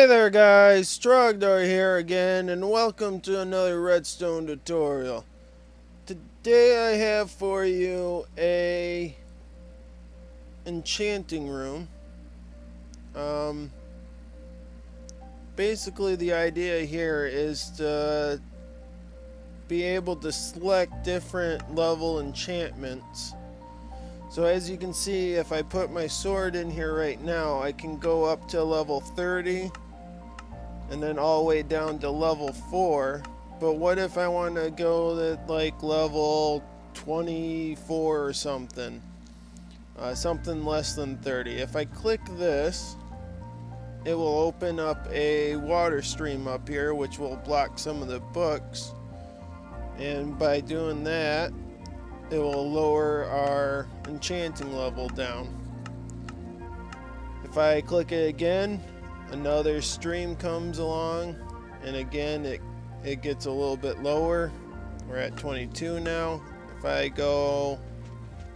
Hey there guys, Strogdar here again, and welcome to another Redstone tutorial. Today I have for you a enchanting room. Basically the idea here is to be able to select different level enchantments. So as you can see, if I put my sword in here right now, I can go up to level 30 and then all the way down to level 4. But what if I want to go at like level 24 or something? Something less than 30. If I click this, it will open up a water stream up here, which will block some of the books. And by doing that, it will lower our enchanting level down. If I click it again, another stream comes along, and again it gets a little bit lower. We're at 22 now. If I go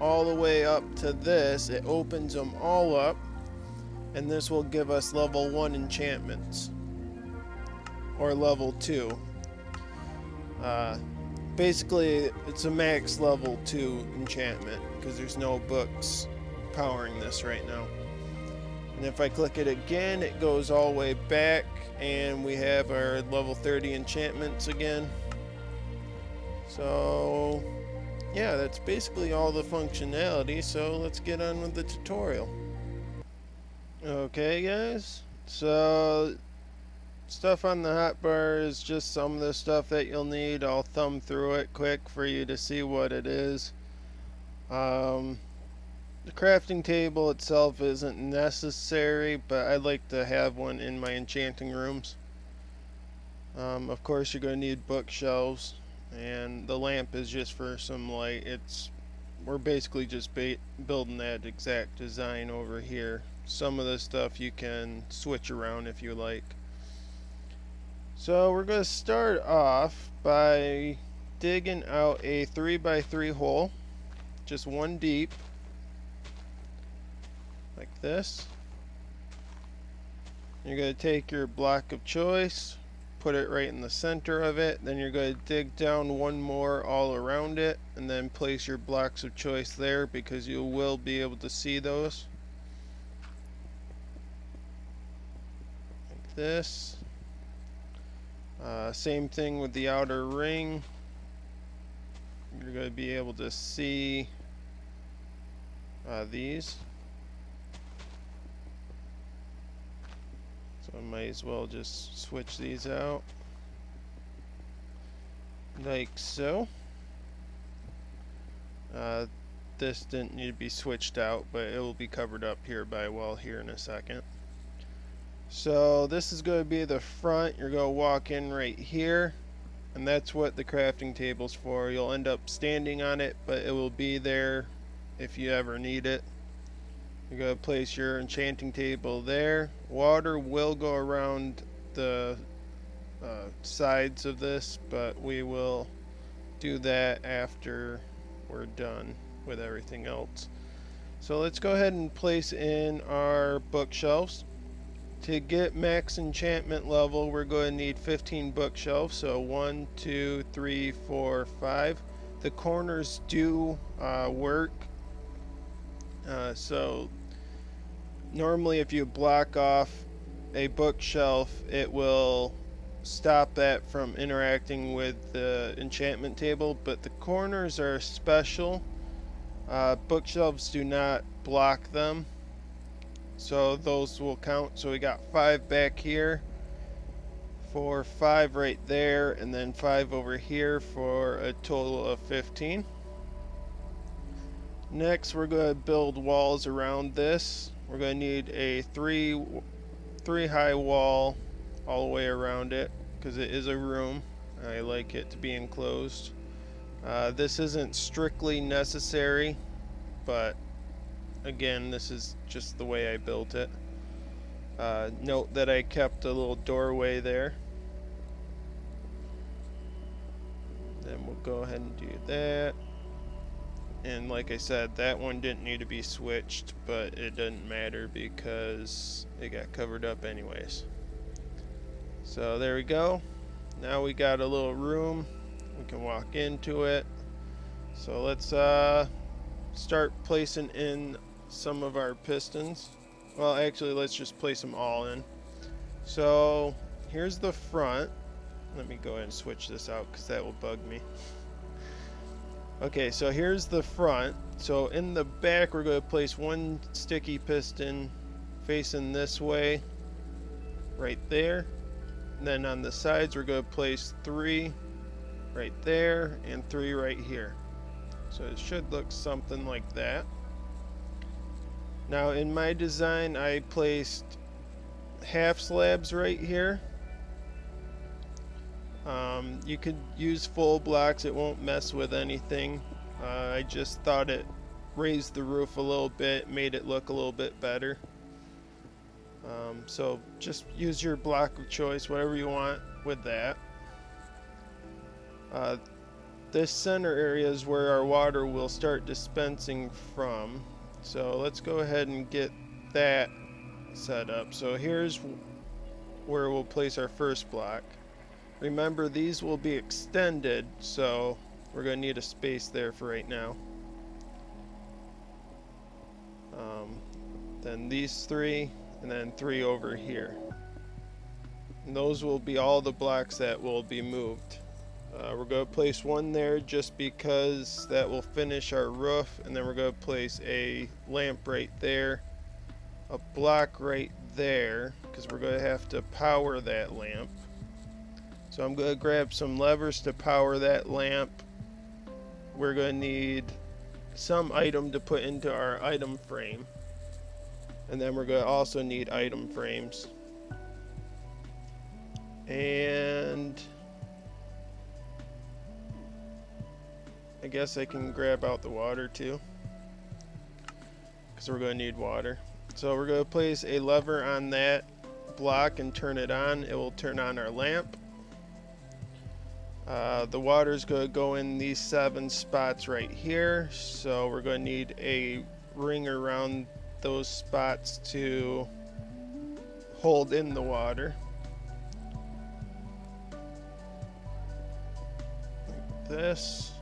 all the way up to this, it opens them all up, and this will give us level 1 enchantments, or level 2. Basically it's a max level 2 enchantment because there's no books powering this right now. And if I click it again, it goes all the way back, and we have our level 30 enchantments again. So yeah, that's basically all the functionality, so let's get on with the tutorial. Okay guys, so stuff on the hotbar is just some of the stuff that you'll need. I'll thumb through it quick for you to see what it is. The crafting table itself isn't necessary, but I like to have one in my enchanting rooms. Of course you're going to need bookshelves, and the lamp is just for some light. We're basically just building that exact design over here. Some of the stuff you can switch around if you like. So we're going to start off by digging out a 3x3 hole, just one deep, like this. You're going to take your block of choice, put it right in the center of it, then you're going to dig down one more all around it, and then place your blocks of choice there because you will be able to see those. Like this. Same thing with the outer ring. You're going to be able to see these. So I might as well just switch these out. Like so. This didn't need to be switched out, but it will be covered up here by a wall here in a second. So this is going to be the front. You're going to walk in right here, and that's what the crafting table's for. You'll end up standing on it, but it will be there if you ever need it. You're going to place your enchanting table there. Water will go around the sides of this, but we will do that after we're done with everything else. So let's go ahead and place in our bookshelves. To get max enchantment level, we're going to need 15 bookshelves. So 1, 2, 3, 4, 5. The corners do work. So normally if you block off a bookshelf, it will stop that from interacting with the enchantment table, but the corners are special. Bookshelves do not block them, so those will count. So we got 5 back here, 4, 5 right there, and then 5 over here for a total of 15. Next we're going to build walls around this. We're going to need a 3 high wall all the way around it because it is a room. I like it to be enclosed. This isn't strictly necessary, but again, this is just the way I built it. Note that I kept a little doorway there. Then we'll go ahead and do that. And like I said, that one didn't need to be switched, but it doesn't matter because it got covered up anyways. So there we go. Now we got a little room. We can walk into it. So let's start placing in some of our pistons. Well, actually, let's just place them all in. So here's the front. Let me go ahead and switch this out because that will bug me. Okay, so here's the front. So in the back, we're going to place one sticky piston facing this way, right there. And then on the sides, we're going to place 3 right there and 3 right here. So it should look something like that. Now in my design, I placed half slabs right here. You could use full blocks, it won't mess with anything. I just thought it raised the roof a little bit, made it look a little bit better. So just use your block of choice, whatever you want with that. This center area is where our water will start dispensing from. So let's go ahead and get that set up. So here's where we'll place our first block. Remember, these will be extended, so we're going to need a space there for right now. Then these 3, and then 3 over here. And those will be all the blocks that will be moved. We're going to place one there just because that will finish our roof, and then we're going to place a lamp right there, a block right there, because we're going to have to power that lamp. So I'm going to grab some levers to power that lamp. We're going to need some item to put into our item frame. And then we're going to also need item frames. And I guess I can grab out the water too, because we're going to need water. So we're going to place a lever on that block and turn it on. It will turn on our lamp. The water is going to go in these 7 spots right here, so we're going to need a ring around those spots to hold in the water. Like this.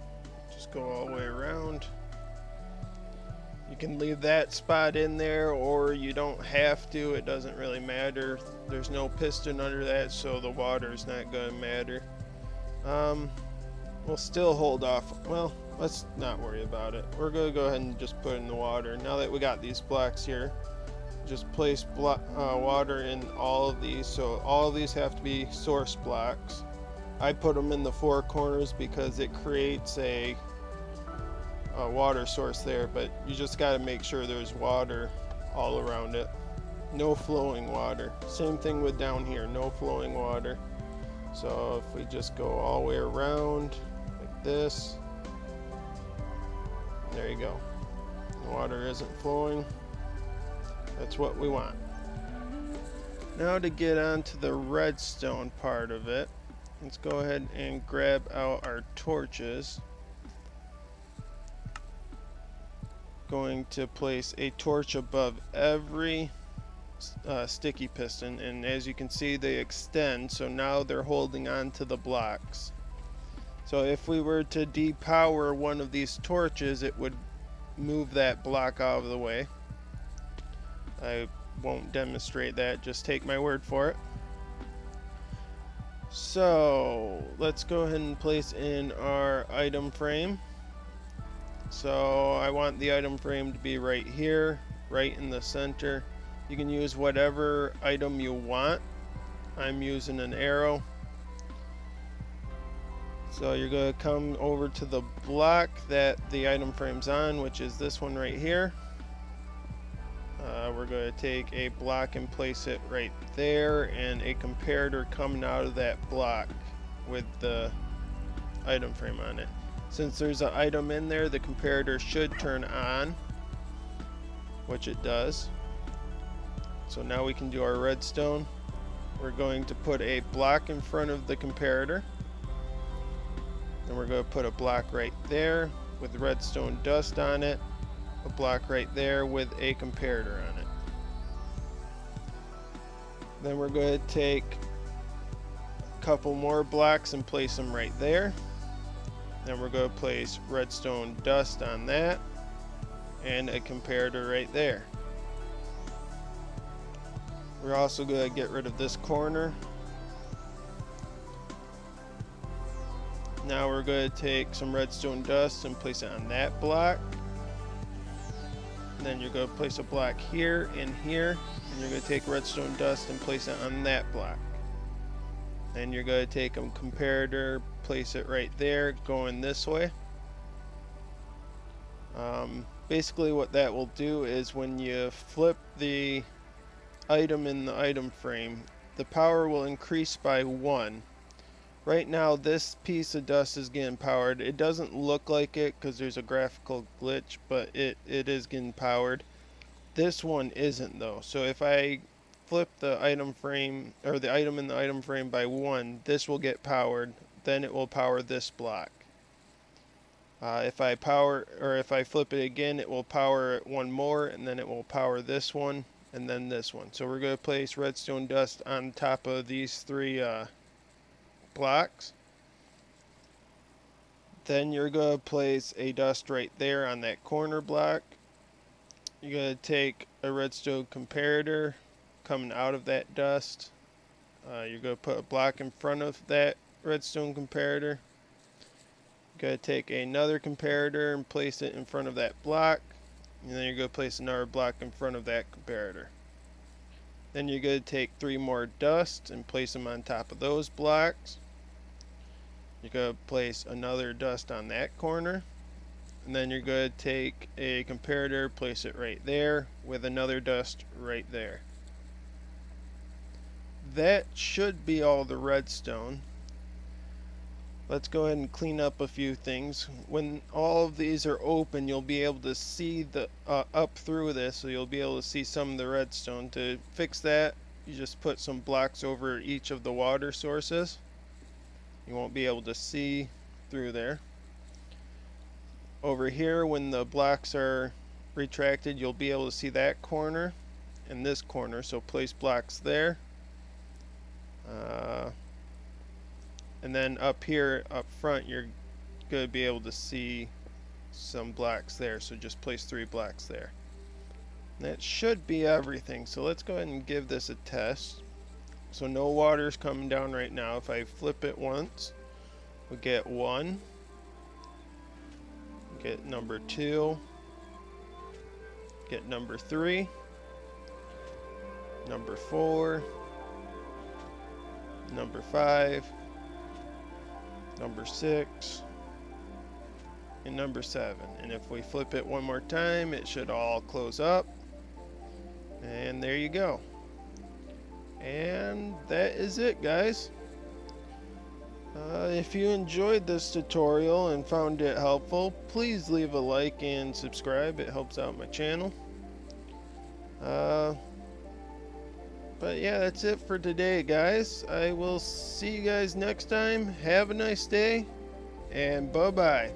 Just go all the way around. You can leave that spot in there, or you don't have to. It doesn't really matter. There's no piston under that, so the water is not going to matter. We'll still hold off. Well, let's not worry about it. We're going to go ahead and just put in the water. Now that we got these blocks here, just place water in all of these. So all of these have to be source blocks. I put them in the 4 corners because it creates a water source there, but you just got to make sure there's water all around it. No flowing water. Same thing with down here, no flowing water. So if we just go all the way around like this, there you go. The water isn't flowing. That's what we want. Now to get onto the redstone part of it, let's go ahead and grab out our torches. Going to place a torch above every sticky piston, and as you can see, they extend, so now they're holding on to the blocks. So if we were to depower one of these torches, it would move that block out of the way. I won't demonstrate that, just take my word for it. So let's go ahead and place in our item frame. So I want the item frame to be right here, right in the center. You can use whatever item you want. I'm using an arrow. So you're going to come over to the block that the item frame's on, which is this one right here. We're going to take a block and place it right there, and a comparator coming out of that block with the item frame on it. Since there's an item in there, the comparator should turn on, which it does. So now we can do our redstone. We're going to put a block in front of the comparator. And we're going to put a block right there with redstone dust on it. A block right there with a comparator on it. Then we're going to take couple more blocks and place them right there. Then we're going to place redstone dust on that and a comparator right there. We're also going to get rid of this corner. Now we're going to take some redstone dust and place it on that block. And then you're going to place a block here and here, and you're going to take redstone dust and place it on that block. Then you're going to take a comparator, place it right there, going this way. Basically what that will do is when you flip the item in the item frame, the power will increase by 1. Right now this piece of dust is getting powered. It doesn't look like it because there's a graphical glitch, but it is getting powered. This one isn't though. So if I flip the item frame, or the item in the item frame, by 1, this will get powered. Then it will power this block. If I flip it again, it will power it 1 more, and then it will power this one and then this one. So we're going to place redstone dust on top of these 3 blocks. Then you're going to place a dust right there on that corner block. You're going to take a redstone comparator coming out of that dust. You're going to put a block in front of that redstone comparator. You're going to take another comparator and place it in front of that block. And then you're going to place another block in front of that comparator. Then you're going to take 3 more dust and place them on top of those blocks. You're going to place another dust on that corner. And then you're going to take a comparator, place it right there with another dust right there. That should be all the redstone. Let's go ahead and clean up a few things. When all of these are open, you'll be able to see the up through this, so you'll be able to see some of the redstone. To fix that, you just put some blocks over each of the water sources. You won't be able to see through there. Over here, when the blocks are retracted, you'll be able to see that corner and this corner, so place blocks there. And then up here, up front, you're going to be able to see some blocks there, so just place 3 blocks there. And that should be everything, so let's go ahead and give this a test. So no water is coming down right now. If I flip it once, we get 1, get number 2, get number 3, number 4, number 5, number 6, and number 7. And if we flip it one more time, it should all close up. And there you go. And that is it, guys. If you enjoyed this tutorial and found it helpful, please leave a like and subscribe. It helps out my channel. But yeah, that's it for today, guys. I will see you guys next time. Have a nice day, and bye-bye.